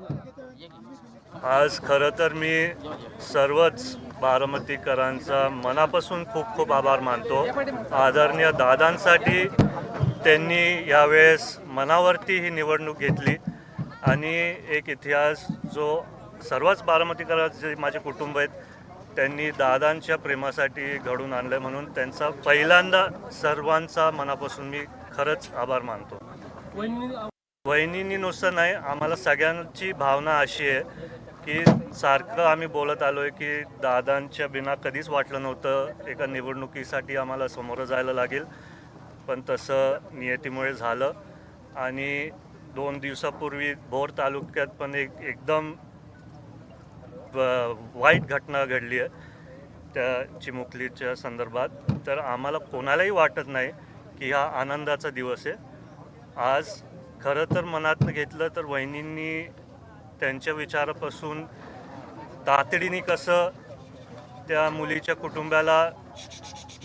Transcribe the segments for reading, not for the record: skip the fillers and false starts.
आज खरं तर मी सर्वच बारामतीकरांचा मनापासून खूप खूप आभार मानतो। आदरणीय दादांसाठी त्यांनी यावेळेस मनावरती ही निवडणूक घेतली आणि एक इतिहास जो सर्वच बारामतीकरांचे माझे कुटुंब आहेत त्यांनी दादांच्या प्रेमासाठी घडून आणलं, म्हणून त्यांचा पहिल्यांदा सर्वांचा मनापासून मी खरंच आभार मानतो। वहिनींनी नुसतं नाही, आम्हाला सगळ्यांची भावना अशी आहे की सारखं आम्ही बोलत आलो आहे की दादांच्या बिना कधीच वाटलं नव्हतं एका निवडणुकीसाठी आम्हाला समोरं जायला लागेल, पण तसं नियतीमुळे झालं। आणि 2 दिवसापूर्वी भोर तालुक्यात पण एकदम वाईट घटना घडली आहे त्या चिमुकलीच्या संदर्भात। तर आम्हाला कोणालाही वाटत नाही की हा आनंदाचा दिवस आहे। आज खरं तर मनातनं घेतलं तर वहिनींनी त्यांच्या विचारापासून तातडीने कसं त्या मुलीच्या कुटुंबाला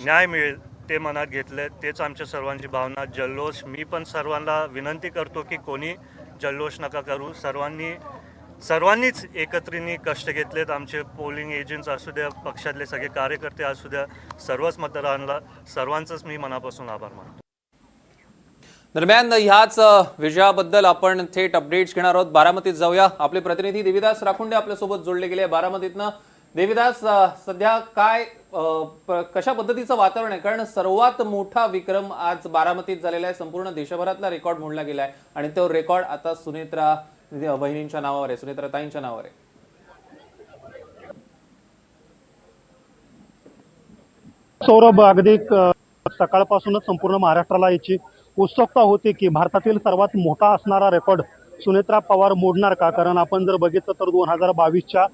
न्याय मिळेल ते मनात घेतलं, तेच आमच्या सर्वांची भावना। जल्लोष मी पण सर्वांना विनंती करतो की कोणी जल्लोष नका करू, सर्वांनीच एकत्रित कष्ट घेतलेत। आमचे पोलिंग एजंट्स असू द्या, पक्षातले सगळे कार्यकर्ते असू द्या, सर्वच मतदारांना सर्वांचंच मी मनापासून आभार मानतो। दरम्यान ह्याच विजयाबद्दल आपण थेट अपडेट्स घेणार आहोत। बारामतीत जाऊया, आपले प्रतिनिधी देविदास राखुंडे आपल्यासोबत जोडले गेले बारामतीतनं। देविदास, सध्या काय कशा पद्धतीचं वातावरण आहे? कारण सर्वात मोठा विक्रम आज बारामतीत झालेला आहे, संपूर्ण देशभरातला रेकॉर्ड मोडला गेलाय आणि तो रेकॉर्ड आता सुनेत्रा बहिणींच्या नावावर आहे, सुनेत्रा ताईंच्या नावावर आहे। सौरभ, अगदी सकाळपासूनच संपूर्ण महाराष्ट्राला याची उत्सुकता होती की भारतातील सर्वात मोठा असणारा रेकॉर्ड सुनेत्रा पवार मोडणार का? कारण आपण जर बघितलं तर 2022च्या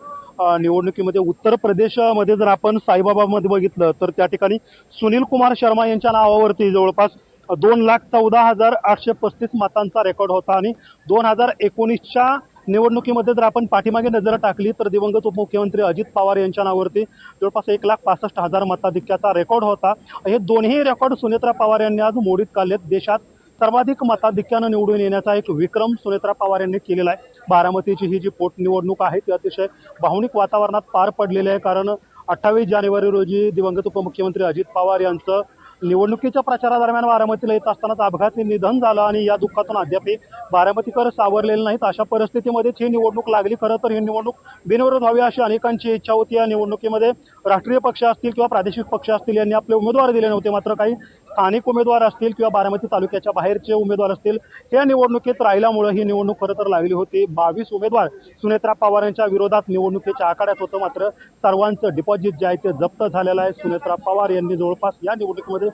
निवडणुकीमध्ये उत्तर प्रदेशमध्ये जर आपण साईबाबामध्ये बघितलं तर त्या ठिकाणी सुनील कुमार शर्मा यांच्या नावावरती जवळपास 2,14,835 मतांचा रेकॉर्ड होता आणि 2019च्या निवडणुकीमध्ये जर आपण पाठीमागे नजर टाकली तर दिवंगत उपमुख्यमंत्री अजित पवार यांच्या नावावरती जवळपास 1,65,000 मताधिक्याचा रेकॉर्ड होता। हे दोन्ही रेकॉर्ड सुनेत्रा पवार यांनी आज मोडीत काढलेत। देशात सर्वाधिक मताधिक्यानं निवडून येण्याचा एक विक्रम सुनेत्रा पवार यांनी केलेला आहे। बारामतीची ही जी पोटनिवडणूक आहे ती अतिशय भावनिक वातावरणात पार पडलेली आहे, कारण 28 जानेवारी रोजी दिवंगत उपमुख्यमंत्री अजित पवार यांचं निवडणुकीच्या प्रचारादरम्यान बारामतीला येत असतानाच अपघाती निधन झालं आणि या दुःखातून अद्याप बारामतीकर सावरलेले नाहीत। अशा परिस्थितीमध्येच ही निवडणूक लागली। खरं तर ही निवडणूक बिनविरोध व्हावी अशी अनेकांची इच्छा होती। या निवडणुकीमध्ये राष्ट्रीय पक्ष असतील किंवा प्रादेशिक पक्ष असतील यांनी आपले उमेदवार दिले नव्हते, मात्र काही स्थानिक उमेदवार असतील किंवा बारामती तालुक्याच्या बाहेरचे उमेदवार असतील या निवडणुकीत राहिल्यामुळे ही निवडणूक खरं तर लागली होती। 22 उमेदवार सुनेत्रा पवार यांच्या विरोधात निवडणुकीच्या आखाड्यात होतं, मात्र सर्वांचं डिपॉझिट जे आहे ते जप्त झालेलं आहे। सुनेत्रा पवार यांनी जवळपास या निवडणुकीमध्ये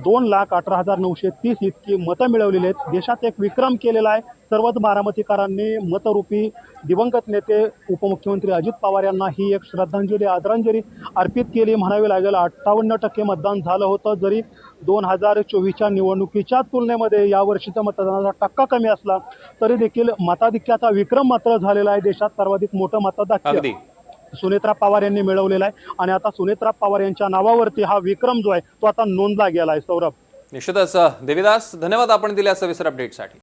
2,18,930 इतकी मतं मिळवलेली आहेत। देशात एक विक्रम केलेला आहे। सर्वच बारामतीकरांनी मतरूपी दिवंगत नेते उपमुख्यमंत्री अजित पवार यांना ही एक श्रद्धांजली आदरांजली अर्पित केली म्हणावी लागेल। 58% मतदान झालं होतं, जरी 2024च्या निवडणुकीच्या तुलनेमध्ये यावर्षीचा मतदानाचा टक्का कमी असला तरी देखील मताधिक्याचा विक्रम मात्र झालेला आहे। देशात सर्वाधिक मोठं मतदान सुनेत्रा पवार यांनी मिळवलेला आहे आणि आता सुनेत्रा पवार यांच्या नावावरती हा विक्रम जो आहे तो आता नोंदला गेला आहे। सौरभ, निश्चितच देविदास, धन्यवाद आपण दिल्या सविस्तर अपडेटसाठी।